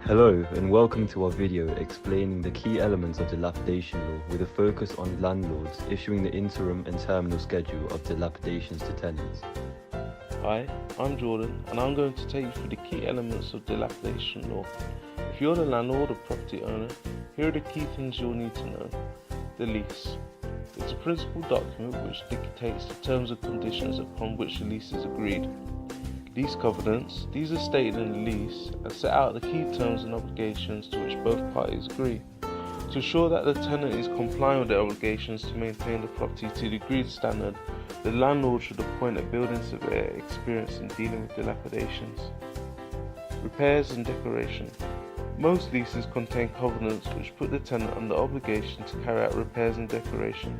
Hello and welcome to our video explaining the key elements of dilapidation law with a focus on landlords issuing the interim and terminal schedule of dilapidations to tenants. Hi, I'm Jordan and I'm going to take you through the key elements of dilapidation law. If you're the landlord or property owner, here are the key things you'll need to know. The lease. It's a principal document which dictates the terms and conditions upon which the lease is agreed. Lease covenants, these are stated in the lease and set out the key terms and obligations to which both parties agree. To ensure that the tenant is complying with their obligations to maintain the property to the agreed standard, the landlord should appoint a building surveyor experienced in dealing with dilapidations. Repairs and decoration. Most leases contain covenants which put the tenant under obligation to carry out repairs and decoration.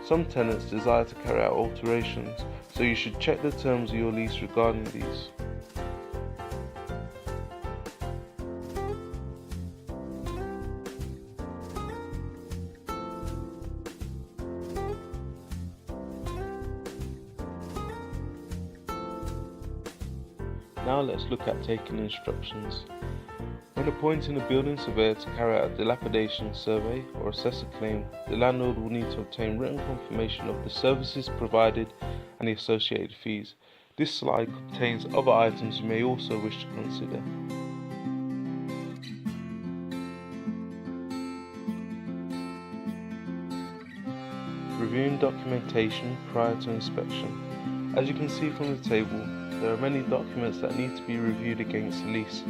Some tenants desire to carry out alterations, so you should check the terms of your lease regarding these. Now let's look at taking instructions. When appointing a building surveyor to carry out a dilapidation survey or assess a claim, the landlord will need to obtain written confirmation of the services provided and the associated fees. This slide contains other items you may also wish to consider. Reviewing documentation prior to inspection. As you can see from the table, there are many documents that need to be reviewed against the lease,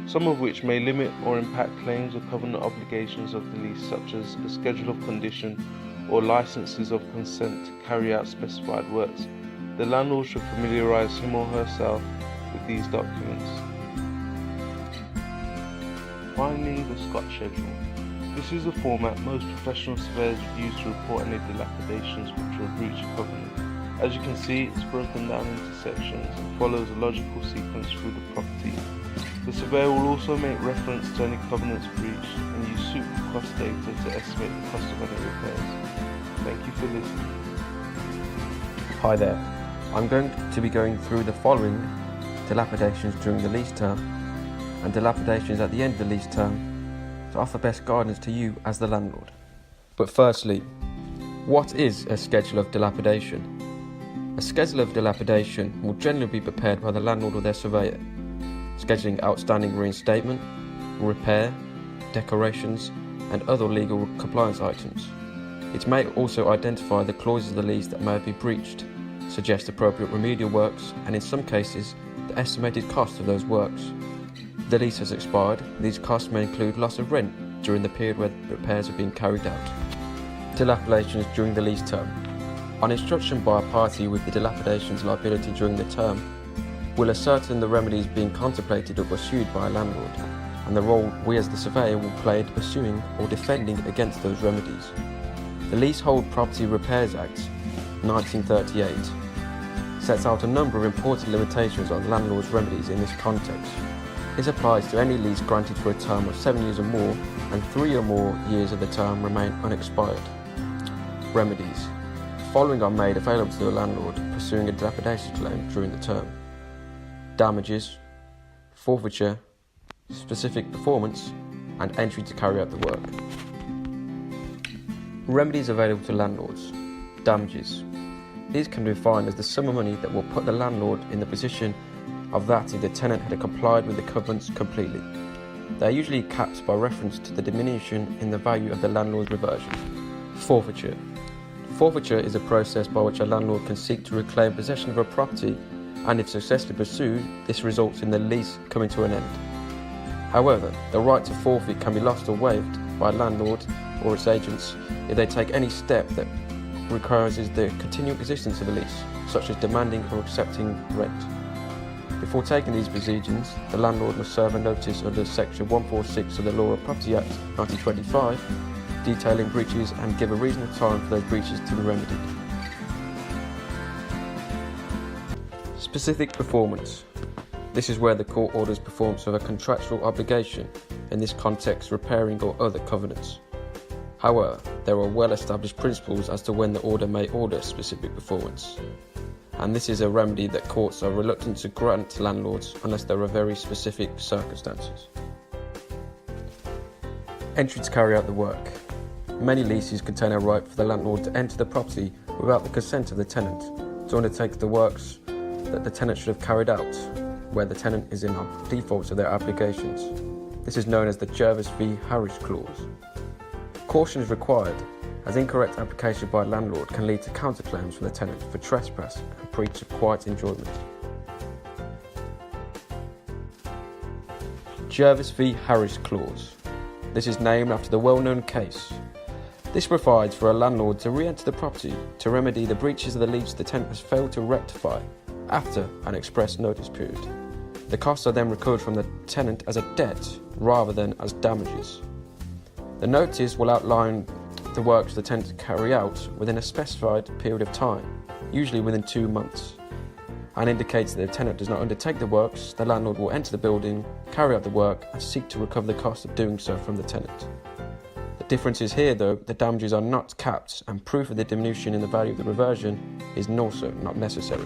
some of which may limit or impact claims or covenant obligations of the lease, such as a schedule of condition or licenses of consent to carry out specified works. The landlord should familiarise him or herself with these documents. Finally, the Scott schedule. This is a format most professional surveyors use to report any dilapidations which will breach a covenant. As you can see, it's broken down into sections and follows a logical sequence through the property. The surveyor will also make reference to any covenants breached and use suitable cost data to estimate the cost of any repairs. Thank you for listening. Hi there, I'm going to be going through the following dilapidations during the lease term and dilapidations at the end of the lease term to offer best guidance to you as the landlord. But firstly, what is a schedule of dilapidation? A schedule of dilapidation will generally be prepared by the landlord or their surveyor, scheduling outstanding reinstatement, repair, decorations, and other legal compliance items. It may also identify the clauses of the lease that may have been breached, suggest appropriate remedial works, and in some cases, the estimated cost of those works. If the lease has expired, these costs may include loss of rent during the period where repairs are being carried out. Dilapidations during the lease term. On instruction by a party with the dilapidations liability during the term, will ascertain the remedies being contemplated or pursued by a landlord, and the role we as the surveyor will play in pursuing or defending against those remedies. The Leasehold Property Repairs Act 1938 sets out a number of important limitations on landlord's remedies in this context. This applies to any lease granted for a term of 7 years or more and 3 or more years of the term remain unexpired. Remedies. The following are made available to the landlord pursuing a dilapidation claim during the term: damages, forfeiture, specific performance, and entry to carry out the work. Remedies available to landlords. Damages. These can be defined as the sum of money that will put the landlord in the position of that if the tenant had complied with the covenants completely. They are usually capped by reference to the diminution in the value of the landlord's reversion. Forfeiture. Forfeiture is a process by which a landlord can seek to reclaim possession of a property, and if successfully pursued, this results in the lease coming to an end. However, the right to forfeit can be lost or waived by a landlord or its agents if they take any step that requires the continued existence of the lease, such as demanding or accepting rent. Before taking these proceedings, the landlord must serve a notice under Section 146 of the Law of Property Act 1925, detailing breaches and give a reasonable time for those breaches to be remedied. Specific performance. This is where the court orders performance of a contractual obligation, in this context repairing or other covenants. However, there are well-established principles as to when the order may order specific performance. and this is a remedy that courts are reluctant to grant to landlords unless there are very specific circumstances. Entry to carry out the work. Many leases contain a right for the landlord to enter the property without the consent of the tenant to undertake the works that the tenant should have carried out, where the tenant is in default of their obligations. This is known as the Jervis v. Harris clause. Caution is required, as incorrect application by a landlord can lead to counterclaims from the tenant for trespass and breach of quiet enjoyment. Jervis v. Harris clause. This is named after the well-known case. This provides for a landlord to re-enter the property to remedy the breaches of the lease the tenant has failed to rectify after an express notice period. The costs are then recovered from the tenant as a debt rather than as damages. The notice will outline the works the tenant to carry out within a specified period of time, usually within 2 months, and indicates that if the tenant does not undertake the works, the landlord will enter the building, carry out the work, and seek to recover the cost of doing so from the tenant. The difference is here, though, the damages are not capped, and proof of the diminution in the value of the reversion is also not necessary.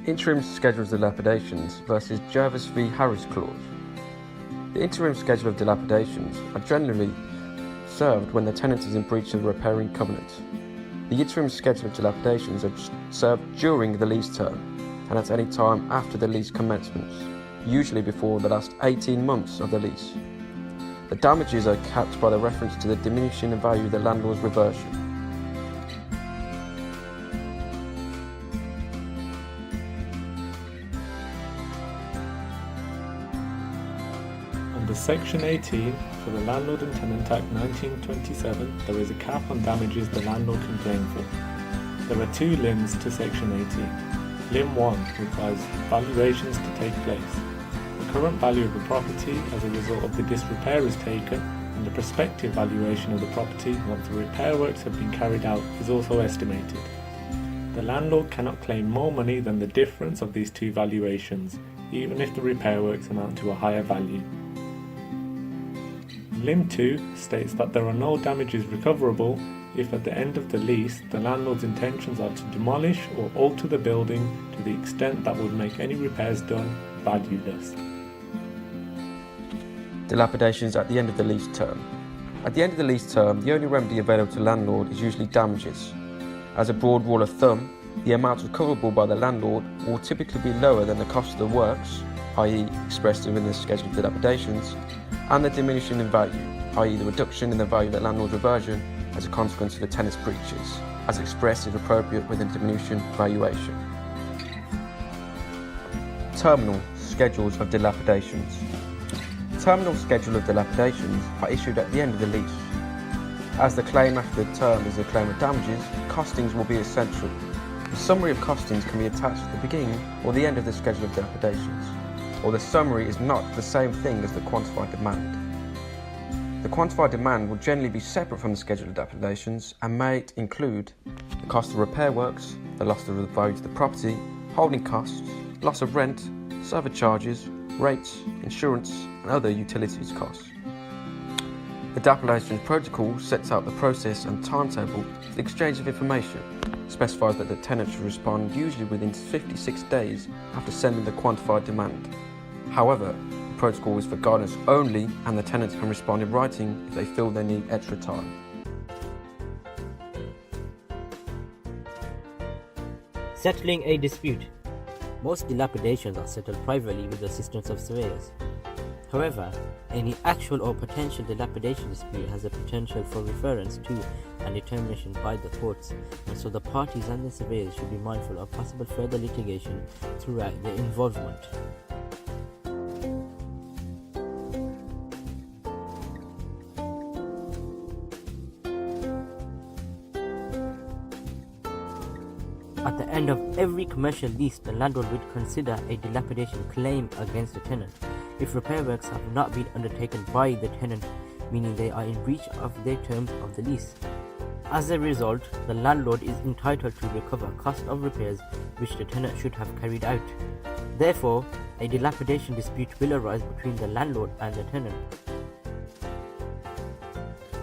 Interim schedule of dilapidations versus Jervis v. Harris clause. The interim schedule of dilapidations are generally served when the tenant is in breach of the repairing covenant. The interim schedule of dilapidations are served during the lease term and at any time after the lease commencement, usually before the last 18 months of the lease. The damages are capped by the reference to the diminishing in value of the landlord's reversion. Under Section 18 for the Landlord and Tenant Act 1927, there is a cap on damages the landlord can claim for. There are 2 limbs to Section 18. Limb 1 requires valuations to take place. The current value of the property as a result of the disrepair is taken, and the prospective valuation of the property once the repair works have been carried out is also estimated. The landlord cannot claim more money than the difference of these 2 valuations, even if the repair works amount to a higher value. Limb 2 states that there are no damages recoverable if at the end of the lease the landlord's intentions are to demolish or alter the building to the extent that would make any repairs done valueless. Dilapidations at the end of the lease term. At the end of the lease term, the only remedy available to the landlord is usually damages. As a broad rule of thumb, the amount recoverable by the landlord will typically be lower than the cost of the works, i.e. expressed within the schedule of dilapidations, and the diminishing in value, i.e. the reduction in the value of the landlord's reversion as a consequence of the tenant's breaches, as expressed if appropriate within diminution valuation. Terminal schedules of dilapidations. Terminal schedule of dilapidations are issued at the end of the lease. As the claim after the term is a claim of damages, costings will be essential. The summary of costings can be attached at the beginning or the end of the schedule of dilapidations, or the summary is not the same thing as the quantified demand. The quantified demand will generally be separate from the schedule of dilapidations and may include the cost of repair works, the loss of the value of the property, holding costs, loss of rent, service charges, rates, insurance, and other utilities costs. The Dilapidations Protocol sets out the process and timetable for the exchange of information, specifies that the tenant should respond usually within 56 days after sending the quantified demand. However, the protocol is for guidance only, and the tenants can respond in writing if they feel they need extra time. Settling a dispute. Most dilapidations are settled privately with the assistance of surveyors. However, any actual or potential dilapidation dispute has a potential for reference to and determination by the courts, and so the parties and the surveyors should be mindful of possible further litigation throughout their involvement. At the end of every commercial lease, the landlord would consider a dilapidation claim against the tenant if repair works have not been undertaken by the tenant, meaning they are in breach of their terms of the lease. As a result, the landlord is entitled to recover cost of repairs which the tenant should have carried out. Therefore, a dilapidation dispute will arise between the landlord and the tenant.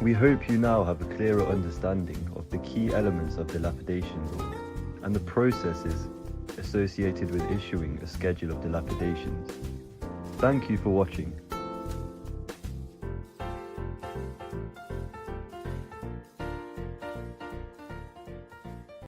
We hope you now have a clearer understanding of the key elements of dilapidation law and the processes associated with issuing a schedule of dilapidations. Thank you for watching.